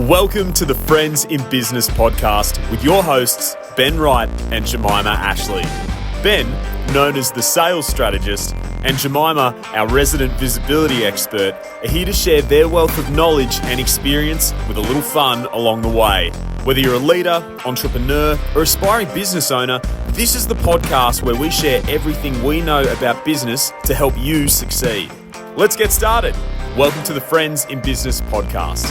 Welcome to the Friends in Business podcast with your hosts, Ben Wright and Jemima Ashleigh. Ben, known as the sales strategist, and Jemima, our resident visibility expert, are here to share their wealth of knowledge and experience with a little fun along the way. Whether you're a leader, entrepreneur, or aspiring business owner, this is the podcast where we share everything we know about business to help you succeed. Let's get started. Welcome to the Friends in Business podcast.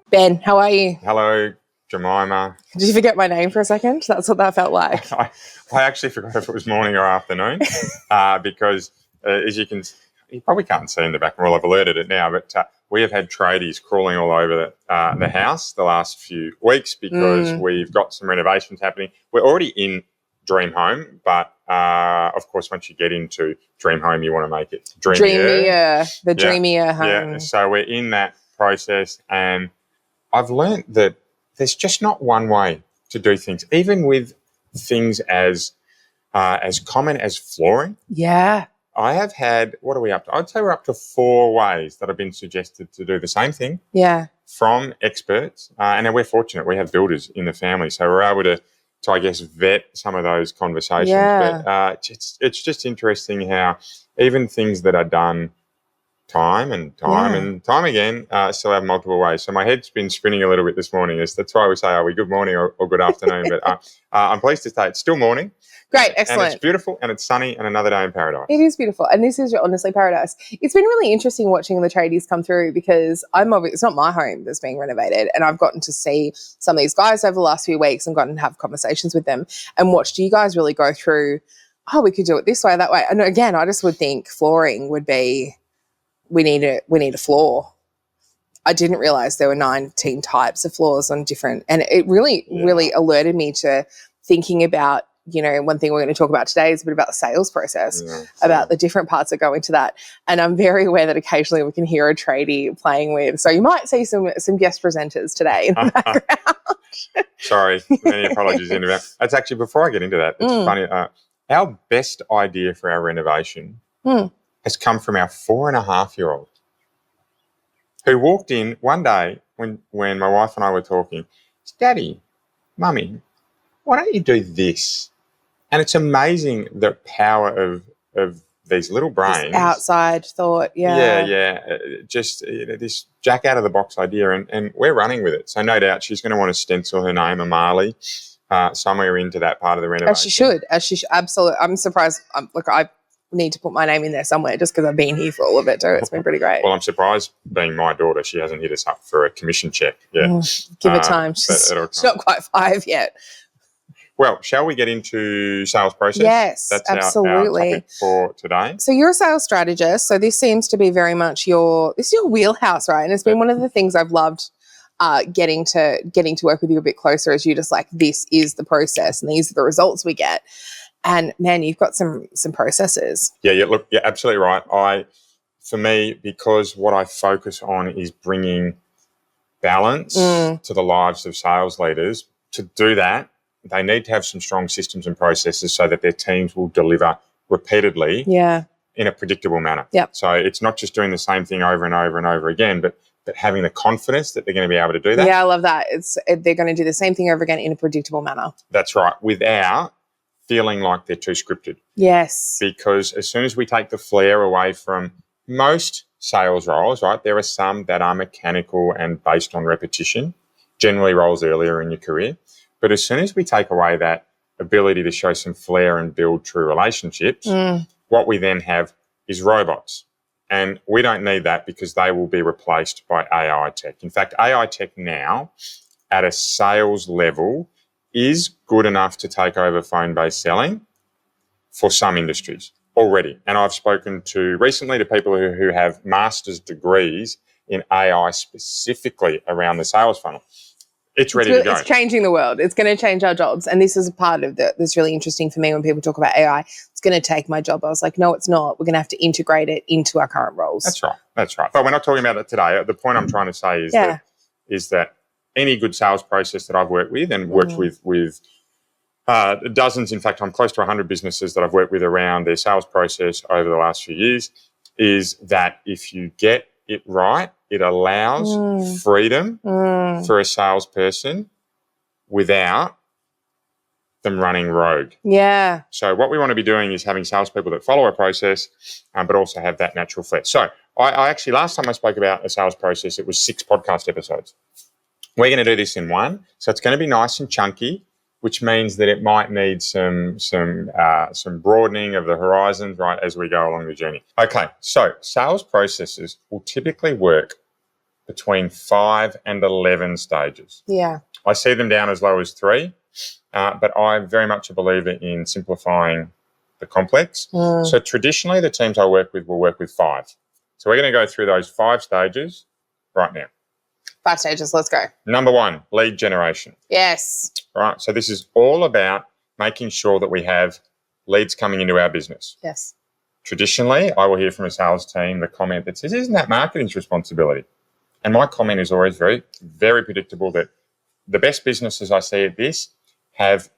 Ben, how are you? Hello, Jemima. Did you forget my name for a second? That's what that felt like. I actually forgot if it was morning or afternoon because as you probably can't see in the back, well, I've alerted it now, but we have had tradies crawling all over the house the last few weeks because we've got some renovations happening. We're already in Dream Home, but of course, once you get into Dream Home, you want to make it dreamier. Dreamier home. Yeah, so we're in that process, and I've learned that there's just not one way to do things, even with things as common as flooring. Yeah. I have had, what are we up to? I'd say we're up to 4 ways that have been suggested to do the same thing. Yeah. From experts. And we're fortunate. We have builders in the family, so we're able to I guess, vet some of those conversations. Yeah. But it's just interesting how even things that are done time and time again still have multiple ways. So my head's been spinning a little bit this morning. That's why we say, are we good morning or good afternoon? But I'm pleased to say it's still morning. Great, excellent. And it's beautiful and it's sunny and another day in paradise. It is beautiful. And this is honestly paradise. It's been really interesting watching the tradies come through because it's not my home that's being renovated, and I've gotten to see some of these guys over the last few weeks and gotten to have conversations with them and watched you guys really go through, we could do it this way, that way. And again, I just would think flooring would be, we need a floor. I didn't realize there were 19 types of floors on different, and it really alerted me to thinking about, one thing we're going to talk about today is a bit about the sales process, about the different parts that go into that. And I'm very aware that occasionally we can hear a tradie playing with, so you might see some guest presenters today in the background. Sorry, many apologies in advance. That's actually, before I get into that, it's funny. Our best idea for our renovation has come from our 4.5-year-old who walked in one day when my wife and I were talking. Daddy, Mummy, why don't you do this? And it's amazing the power of these little brains. This outside thought, just this jack out of the box idea, and we're running with it. So no doubt she's going to want to stencil her name, Amali, somewhere into that part of the renovation. As she should, absolutely. I'm surprised. I need to put my name in there somewhere just because I've been here for all of it too. It's been pretty great. Well, I'm surprised, being my daughter, she hasn't hit us up for a commission check yet. Give her time. She's not quite 5 yet. Well, shall we get into sales process? Yes, that's absolutely. our topic for today. So you're a sales strategist. So this seems to be very much your wheelhouse, right? And it's been one of the things I've loved getting to work with you a bit closer, as you just like, this is the process and these are the results we get. And man, you've got some processes. Yeah, look, you're absolutely right. For me, because what I focus on is bringing balance to the lives of sales leaders, to do that, they need to have some strong systems and processes so that their teams will deliver repeatedly in a predictable manner. Yep. So it's not just doing the same thing over and over and over again, but having the confidence that they're going to be able to do that. Yeah, I love that. They're going to do the same thing over again in a predictable manner. That's right, without feeling like they're too scripted. Yes. Because as soon as we take the flair away from most sales roles, right, there are some that are mechanical and based on repetition, generally roles earlier in your career. But as soon as we take away that ability to show some flair and build true relationships, what we then have is robots. And we don't need that because they will be replaced by AI tech. In fact, AI tech now at a sales level is good enough to take over phone-based selling for some industries already. And I've spoken recently to people who have master's degrees in AI specifically around the sales funnel. It's ready to go. It's changing the world. It's going to change our jobs. And this is a part of that's really interesting for me when people talk about AI. It's going to take my job. I was like, no, it's not. We're going to have to integrate it into our current roles. That's right. But we're not talking about that today. The point I'm trying to say is that any good sales process that I've worked with and worked with dozens, in fact, I'm close to 100 businesses that I've worked with around their sales process over the last few years, is that if you get it right, it allows freedom for a salesperson without them running rogue. Yeah. So what we want to be doing is having salespeople that follow a process, but also have that natural flair. So I actually, last time I spoke about a sales process, it was 6 podcast episodes. We're going to do this in one. So it's going to be nice and chunky, which means that it might need some broadening of the horizons, right, as we go along the journey. Okay, so sales processes will typically work between 5 and 11 stages. Yeah. I see them down as low as 3, but I'm very much a believer in simplifying the complex. So traditionally, the teams I work with will work with 5. So we're going to go through those 5 stages right now. 5 stages. Let's go. Number 1, lead generation. Yes. Right. So this is all about making sure that we have leads coming into our business. Yes. Traditionally, I will hear from a sales team the comment that says, isn't that marketing's responsibility? And my comment is always very, very predictable, that the best businesses I see at this have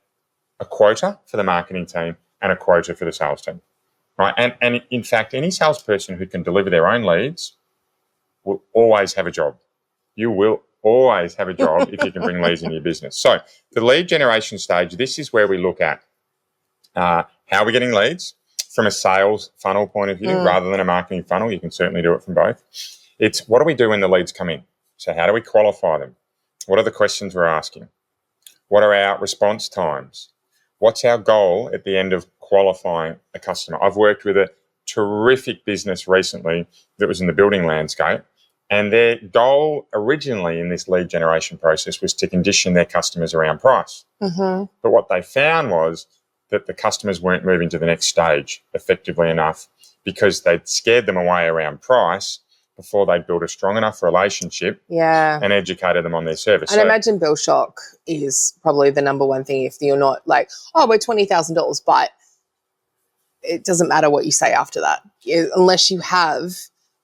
a quota for the marketing team and a quota for the sales team. Right. And in fact, any salesperson who can deliver their own leads will always have a job. You will always have a job if you can bring leads into your business. So the lead generation stage, this is where we look at how we're getting leads from a sales funnel point of view rather than a marketing funnel. You can certainly do it from both. It's what do we do when the leads come in? So how do we qualify them? What are the questions we're asking? What are our response times? What's our goal at the end of qualifying a customer? I've worked with a terrific business recently that was in the building landscape, and their goal originally in this lead generation process was to condition their customers around price. But what they found was that the customers weren't moving to the next stage effectively enough because they'd scared them away around price before they'd built a strong enough relationship and educated them on their service. And imagine bill shock is probably the number one thing. If you're not like, oh, we're $20,000, but it doesn't matter what you say after that. Unless you have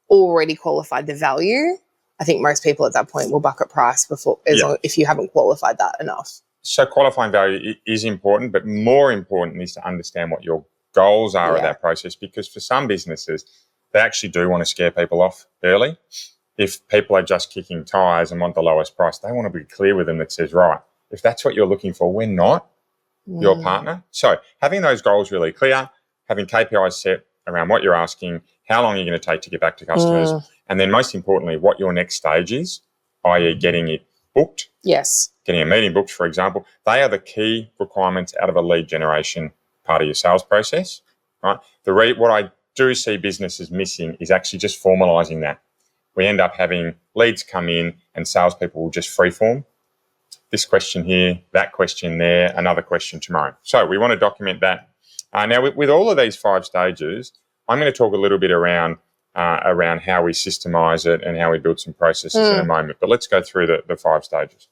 already qualified the value, I think most people at that point will buck at price before, if you haven't qualified that enough. So qualifying value is important, but more important is to understand what your goals are of that process, because for some businesses, they actually do want to scare people off early. If people are just kicking tires and want the lowest price, they want to be clear with them that says, right, if that's what you're looking for, we're not your partner. So having those goals really clear, having KPIs set around what you're asking, how long you're going to take to get back to customers, and then most importantly, what your next stage is, i.e. getting it booked. Yes. Getting a meeting booked, for example. They are the key requirements out of a lead generation part of your sales process, right? What I do see businesses missing is actually just formalising that. We end up having leads come in and salespeople will just freeform. This question here, that question there, another question tomorrow. So we want to document that. Now, with all of these 5 stages, I'm going to talk a little bit around how we systemize it and how we build some processes in a moment. But let's go through the 5 stages.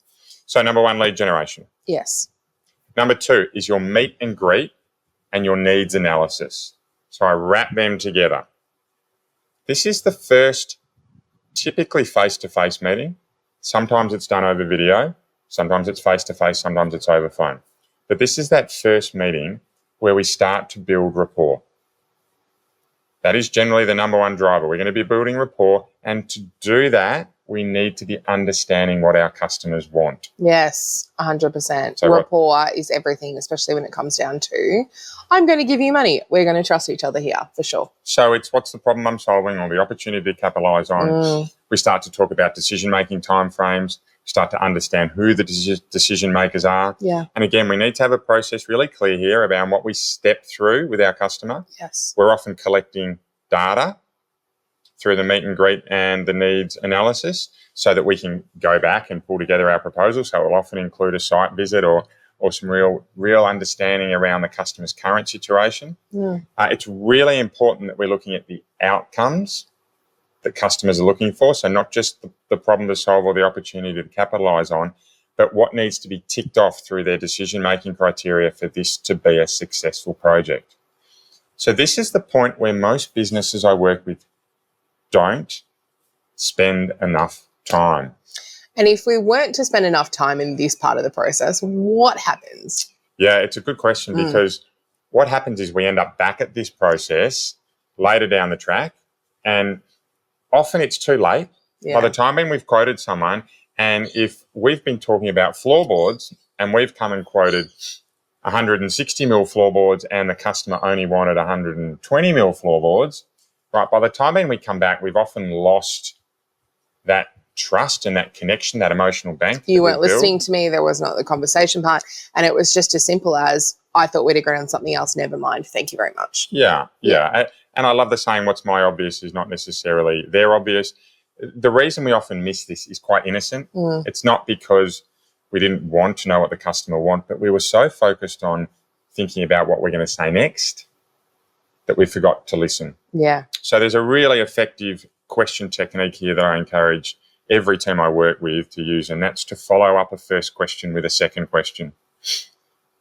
So number 1, lead generation. Yes. Number 2 is your meet and greet and your needs analysis. So I wrap them together. This is the first typically face-to-face meeting. Sometimes it's done over video. Sometimes it's face-to-face. Sometimes it's over phone. But this is that first meeting where we start to build rapport. That is generally the number 1 driver. We're going to be building rapport. And to do that, we need to be understanding what our customers want. Yes, 100%. So rapport is everything, especially when it comes down to, I'm going to give you money. We're going to trust each other here, for sure. So it's what's the problem I'm solving or the opportunity to capitalise on. We start to talk about decision-making timeframes, start to understand who the decision makers are. Yeah. And again, we need to have a process really clear here about what we step through with our customer. Yes. We're often collecting data through the meet and greet and the needs analysis so that we can go back and pull together our proposal. So it will often include a site visit or some real understanding around the customer's current situation. It's really important that we're looking at the outcomes that customers are looking for. So not just the problem to solve or the opportunity to capitalise on, but what needs to be ticked off through their decision-making criteria for this to be a successful project. So this is the point where most businesses I work with don't spend enough time. And if we weren't to spend enough time in this part of the process, what happens? Yeah, it's a good question because what happens is we end up back at this process later down the track, and often it's too late. By the time when we've quoted someone, and if we've been talking about floorboards and we've come and quoted 160 mil floorboards and the customer only wanted 120 mil floorboards, right, by the time when we come back, we've often lost that trust and that connection, that emotional bank. You weren't listening to me. There was not the conversation part. And it was just as simple as, I thought we'd agree on something else. Never mind. Thank you very much. Yeah. And I love the saying, what's my obvious is not necessarily their obvious. The reason we often miss this is quite innocent. It's not because we didn't want to know what the customer wants, but we were so focused on thinking about what we're going to say next that we forgot to listen. Yeah. So there's a really effective question technique here that I encourage every team I work with to use, and that's to follow up a first question with a second question.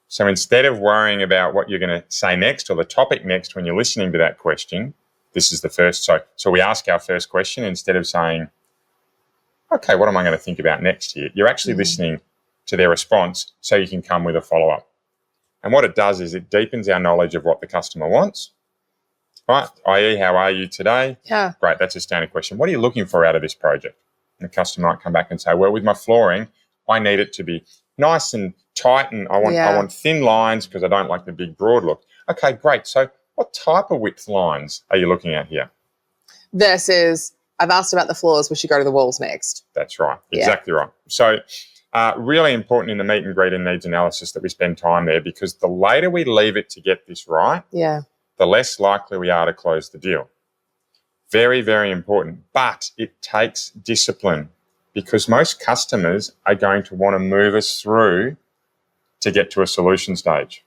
So instead of worrying about what you're going to say next or the topic next when you're listening to that question, this is the first. So we ask our first question instead of saying, okay, what am I going to think about next here? You're actually listening to their response so you can come with a follow-up. And what it does is it deepens our knowledge of what the customer wants, right? i.e., how are you today? Yeah. Great, that's a standard question. What are you looking for out of this project? And the customer might come back and say, well, with my flooring, I need it to be nice and tight, and I want thin lines because I don't like the big broad look. Okay, great. So what type of width lines are you looking at here? Versus, I've asked about the floors, we should go to the walls next. That's right. Exactly right. So really important in the meet and greet and needs analysis that we spend time there, because the later we leave it to get this right, the less likely we are to close the deal. Very, very important. But it takes discipline, because most customers are going to want to move us through to get to a solution stage.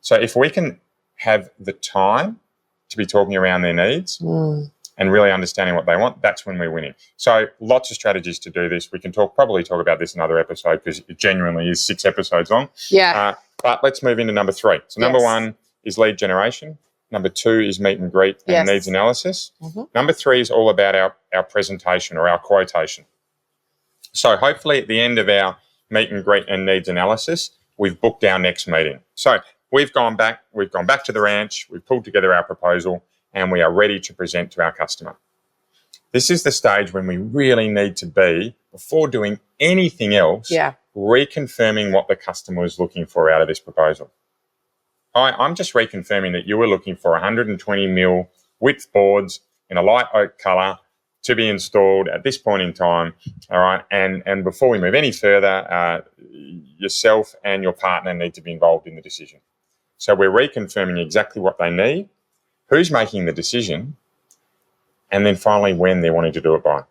So if we can have the time to be talking around their needs and really understanding what they want, that's when we're winning. So lots of strategies to do this. We can probably talk about this in another episode, because it genuinely is 6 episodes long. Yeah. But let's move into number 3. So number 1 is lead generation. Number 2 is meet and greet and needs analysis. Number 3 is all about our presentation or our quotation. So hopefully at the end of our meet and greet and needs analysis, we've booked our next meeting. So we've gone back to the ranch, we've pulled together our proposal, and we are ready to present to our customer. This is the stage when we really need to be, before doing anything else, reconfirming what the customer was looking for out of this proposal. I'm just reconfirming that you were looking for 120 mil width boards in a light oak colour to be installed at this point in time, all right? And before we move any further, yourself and your partner need to be involved in the decision. So we're reconfirming exactly what they need, who's making the decision, and then finally when they're wanting to do it by.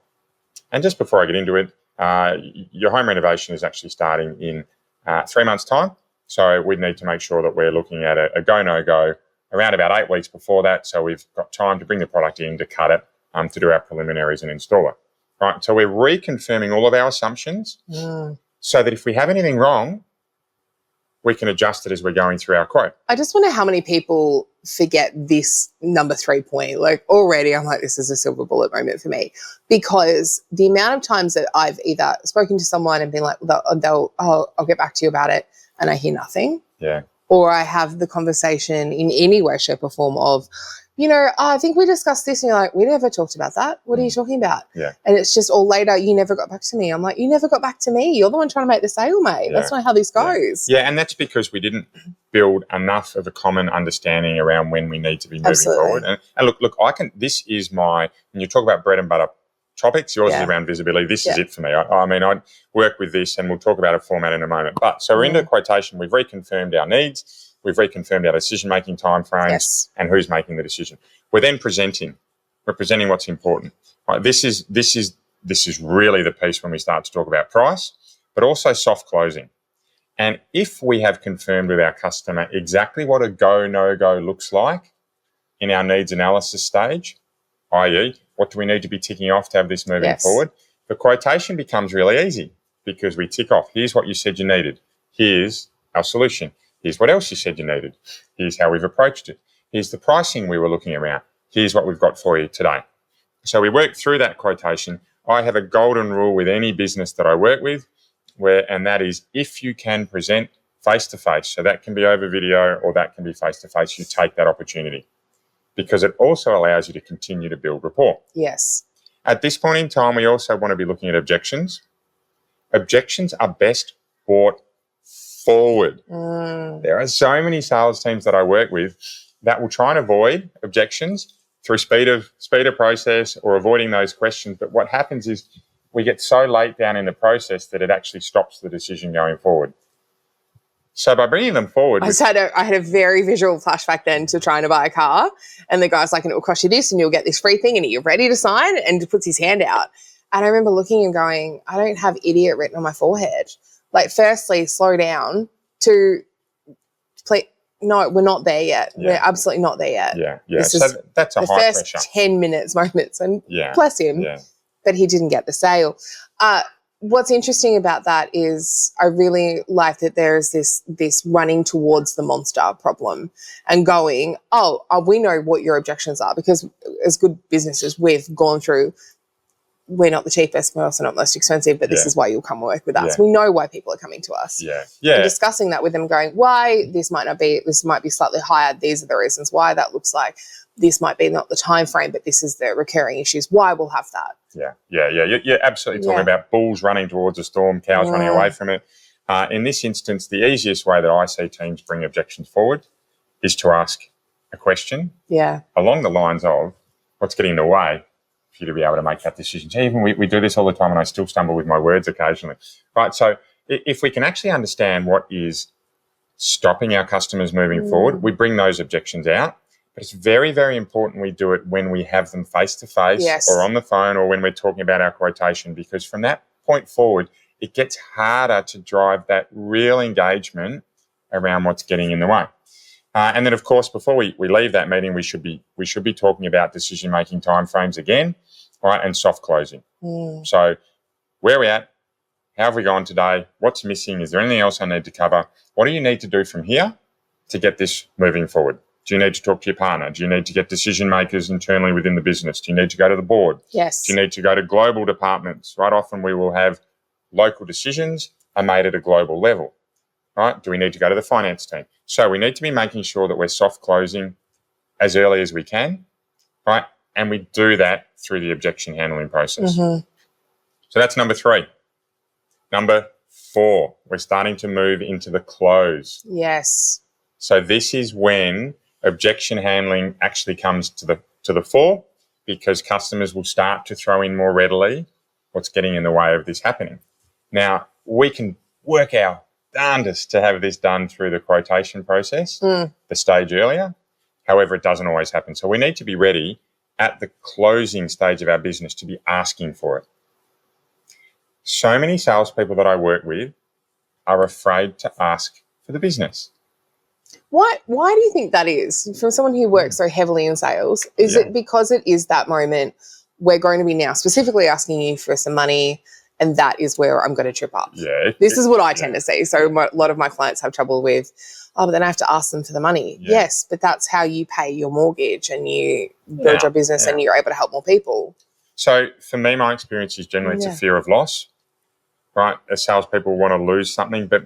And just before I get into it, your home renovation is actually starting in 3 months' time. So we need to make sure that we're looking at a go, no-go around about 8 weeks before that. So we've got time to bring the product in, to cut it, to do our preliminaries and install it. Right. So we're reconfirming all of our assumptions so that if we have anything wrong, we can adjust it as we're going through our quote. I just wonder how many people forget this number 3 point. Like, already I'm like, this is a silver bullet moment for me, because the amount of times that I've either spoken to someone and been like, I'll get back to you about it, and I hear nothing. Yeah. Or I have the conversation in any way, shape or form of, I think we discussed this, and you're like, we never talked about that. What are you talking about? Yeah. And it's just all later, you never got back to me. I'm like, you never got back to me. You're the one trying to make the sale, mate. That's not how this goes. Yeah, and that's because we didn't build enough of a common understanding around when we need to be moving forward. And look, this is when you talk about bread and butter topics, yours is around visibility. This is it for me. I work with this, and we'll talk about a format in a moment. But so we're into the quotation. We've reconfirmed our needs. We've reconfirmed our decision-making timeframes and who's making the decision. We're then presenting. We're presenting what's important. Right, this is really the piece when we start to talk about price, but also soft closing. And if we have confirmed with our customer exactly what a go, no-go looks like in our needs analysis stage, i.e., what do we need to be ticking off to have this moving forward, the quotation becomes really easy, because we tick off, here's what you said you needed. Here's our solution. Here's what else you said you needed. Here's how we've approached it. Here's the pricing we were looking around. Here's what we've got for you today. So we work through that quotation. I have a golden rule with any business that I work with, and that is, if you can present face-to-face. So that can be over video or that can be face-to-face. You take that opportunity because it also allows you to continue to build rapport. Yes. At this point in time, we also want to be looking at objections. Objections are best brought forward. There are so many sales teams that I work with that will try and avoid objections through speed of process or avoiding those questions. But what happens is we get so late down in the process that it actually stops the decision going forward. So by bringing them forward... I had a very visual flashback then to trying to buy a car, and the guy's like, and it will cost you this and you'll get this free thing and you're ready to sign, and he puts his hand out. And I remember looking and going, I don't have idiot written on my forehead. Like, firstly, slow down to please. No, we're not there yet. Yeah. We're absolutely not there yet. Yeah. So that's a high pressure. The first 10 moments, and bless him, but he didn't get the sale. What's interesting about that is I really like that there's this running towards the monster problem and going, we know what your objections are, because as good businesses we've gone through, we're not the cheapest, we're also not most expensive, but this is why you'll come work with us. We know why people are coming to us. And discussing that with them, going, why this might be slightly higher, these are the reasons why that looks like. This might be not the time frame, but this is the recurring issues. Why we'll have that. You're absolutely talking about bulls running towards a storm, cows running away from it. In this instance, the easiest way that I see teams bring objections forward is to ask a question along the lines of what's getting in the way for you to be able to make that decision. So even we do this all the time, and I still stumble with my words occasionally. Right, so if we can actually understand what is stopping our customers moving forward, we bring those objections out. But it's very, very important we do it when we have them face-to-face or on the phone or when we're talking about our quotation, because from that point forward, it gets harder to drive that real engagement around what's getting in the way. And then, of course, before we leave that meeting, we should be talking about decision-making timeframes again, right, and soft closing. So where are we at? How have we gone today? What's missing? Is there anything else I need to cover? What do you need to do from here to get this moving forward? Do you need to talk to your partner? Do you need to get decision makers internally within the business? Do you need to go to the board? Yes. Do you need to go to global departments? Right, often we will have local decisions are made at a global level, right? Do we need to go to the finance team? So we need to be making sure that we're soft closing as early as we can, right? And we do that through the objection handling process. So that's number 3. Number 4, we're starting to move into the close. Yes. So this is when objection handling actually comes to the fore, because customers will start to throw in more readily what's getting in the way of this happening. Now, we can work our darndest to have this done through the quotation process, the stage earlier. However, it doesn't always happen. So we need to be ready at the closing stage of our business to be asking for it. So many salespeople that I work with are afraid to ask for the business. Why do you think that is? From someone who works so heavily in sales, is it because it is that moment we're going to be now specifically asking you for some money, and that is where I'm going to trip up? This is what I tend to see. So a lot of my clients have trouble with, but then I have to ask them for the money. Yes, but that's how you pay your mortgage and you build your business and you're able to help more people. So for me, my experience is generally it's a fear of loss. Right, as salespeople want to lose something, but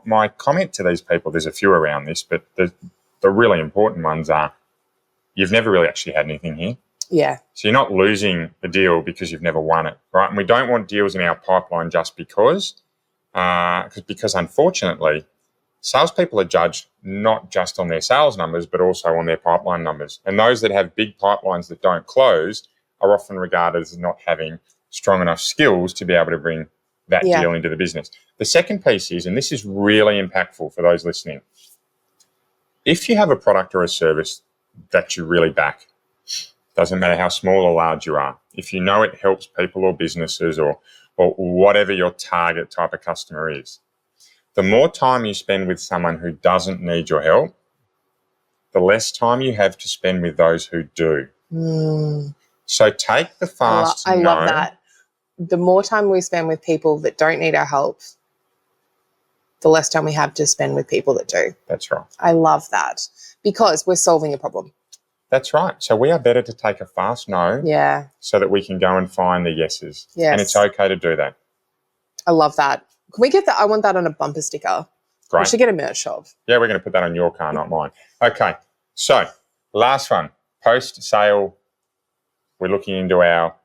my comment to these people, there's a few around this, but the really important ones are, you've never really actually had anything here. Yeah. So you're not losing a deal because you've never won it, right? And we don't want deals in our pipeline just because unfortunately, salespeople are judged not just on their sales numbers, but also on their pipeline numbers. And those that have big pipelines that don't close are often regarded as not having strong enough skills to be able to bring that deal into the business. The second piece is, and this is really impactful for those listening, if you have a product or a service that you really back, doesn't matter how small or large you are, if you know it helps people or businesses or whatever your target type of customer is, the more time you spend with someone who doesn't need your help, the less time you have to spend with those who do. So take the fast I love that. The more time we spend with people that don't need our help, the less time we have to spend with people that do. That's right. I love that, because we're solving a problem. That's right. So we are better to take a fast no so that we can go and find the yeses. Yes. And it's okay to do that. I love that. Can we get that? I want that on a bumper sticker. Great. We should get a merch shop. Yeah, we're going to put that on your car, not mine. Okay, so last one, post-sale. We're looking into our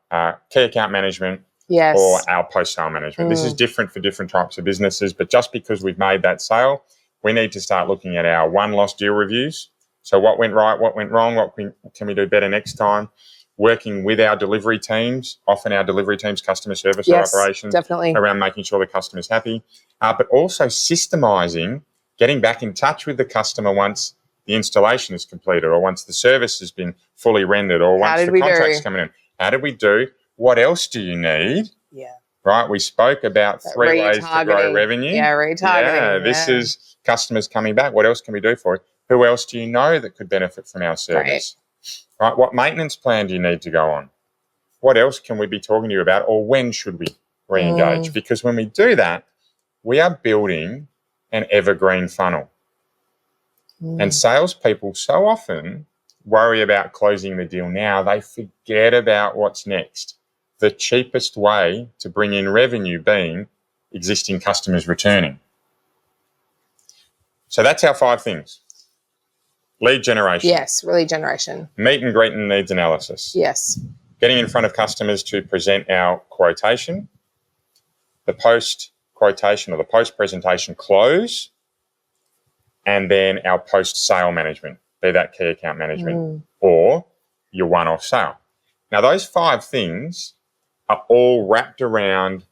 key account management or our post-sale management. This is different for different types of businesses, but just because we've made that sale, we need to start looking at our one-loss deal reviews. So what went right, what went wrong, what can we do better next time? Working with our delivery teams, often our delivery teams, customer service or operations, definitely, around making sure the customer's happy, but also systemizing, getting back in touch with the customer once the installation is completed or once the service has been fully rendered or once the contract's coming in. How did we do? What else do you need? Yeah. Right, we spoke about 3 ways to grow revenue. Yeah, retargeting. Yeah, this is customers coming back. What else can we do for you? Who else do you know that could benefit from our service? Right, what maintenance plan do you need to go on? What else can we be talking to you about, or when should we re-engage? Because when we do that, we are building an evergreen funnel. And salespeople so often worry about closing the deal now, they forget about what's next. The cheapest way to bring in revenue being existing customers returning. So that's our 5 things. Lead generation. Yes, lead generation. Meet and greet and needs analysis. Yes. Getting in front of customers to present our quotation. The post-quotation or the post-presentation close. And then our post-sale management, be that key account management or your one-off sale. Now, those 5 things are all wrapped around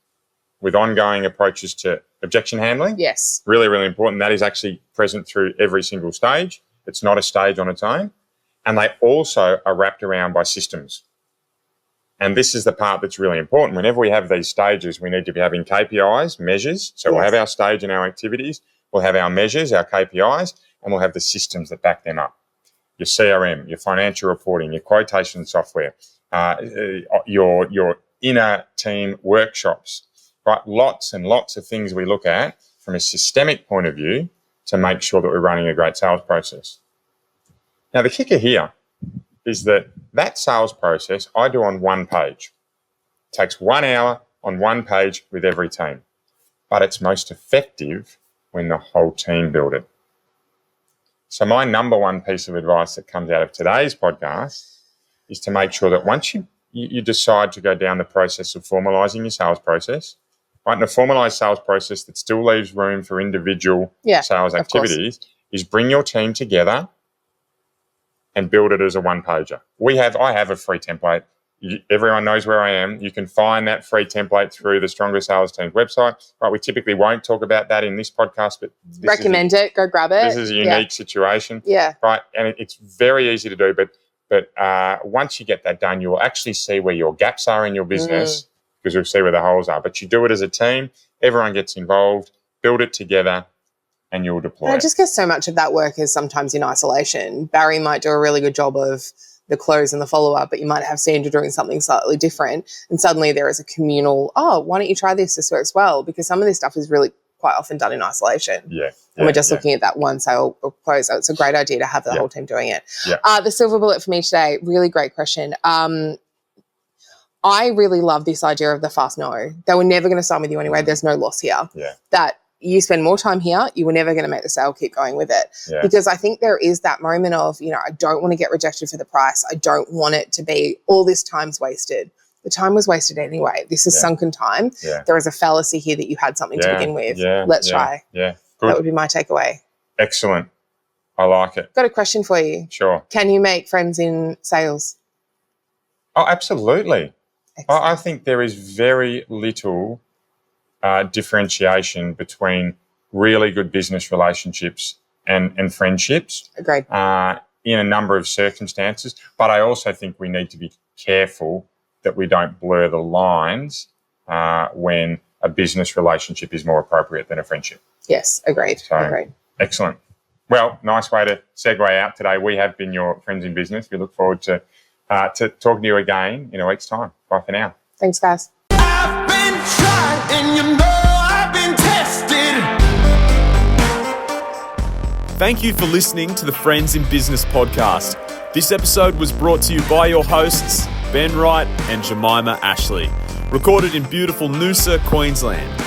with ongoing approaches to objection handling. Yes. Really, really important. That is actually present through every single stage. It's not a stage on its own. And they also are wrapped around by systems. And this is the part that's really important. Whenever we have these stages, we need to be having KPIs, measures. So we'll have our stage and our activities. We'll have our measures, our KPIs, and we'll have the systems that back them up. Your CRM, your financial reporting, your quotation software, your inner team workshops, right? Lots and lots of things we look at from a systemic point of view to make sure that we're running a great sales process. Now, the kicker here is that sales process I do on 1 page. It takes 1 hour on 1 page with every team, but it's most effective when the whole team build it. So my number 1 piece of advice that comes out of today's podcast is to make sure that once you decide to go down the process of formalising your sales process, right, and a formalised sales process that still leaves room for individual sales activities, is bring your team together and build it as a 1-pager. I have a free template. Everyone knows where I am. You can find that free template through the Stronger Sales Team's website. Right, we typically won't talk about that in this podcast, but recommend it. Go grab it. This is a unique situation. Yeah. Right, and it's very easy to do, but once you get that done, you'll actually see where your gaps are in your business because you'll see where the holes are. But you do it as a team. Everyone gets involved. Build it together. And you'll deploy it. I just guess so much of that work is sometimes in isolation. Barry might do a really good job of the close and the follow-up, but you might have Sandra doing something slightly different, and suddenly there is a communal, why don't you try this? This works well, because some of this stuff is really quite often done in isolation. And we're just looking at that one sale or close. So it's a great idea to have the whole team doing it. The silver bullet for me today, really great question. I really love this idea of the fast no. They were never going to sign with you anyway. There's no loss here. That you spend more time here, you were never going to make the sale, keep going with it. Because I think there is that moment of, I don't want to get rejected for the price. I don't want it to be all this time's wasted. The time was wasted anyway. This is sunken time. There is a fallacy here that you had something to begin with. Let's try. Good. That would be my takeaway. Excellent. I like it. Got a question for you. Sure. Can you make friends in sales? Oh, absolutely. I think there is very little differentiation between really good business relationships and friendships. Agreed. In a number of circumstances. But I also think we need to be careful that we don't blur the lines when a business relationship is more appropriate than a friendship. Yes, agreed. Agreed. Excellent. Well, nice way to segue out today. We have been your friends in business. We look forward to talking to you again in a week's time. Bye for now. Thanks, guys. I've been tried and you know I've been tested. Thank you for listening to the Friends in Business podcast. This episode was brought to you by your hosts, Ben Wright and Jemima Ashleigh, recorded in beautiful Noosa, Queensland.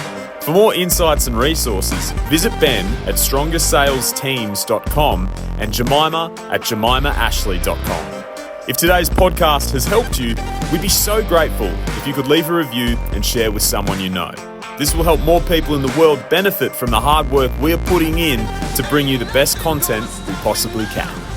For more insights and resources, visit Ben at strongersalesteams.com and Jemima at jemimaashleigh.com. If today's podcast has helped you, we'd be so grateful if you could leave a review and share with someone you know. This will help more people in the world benefit from the hard work we're putting in to bring you the best content we possibly can.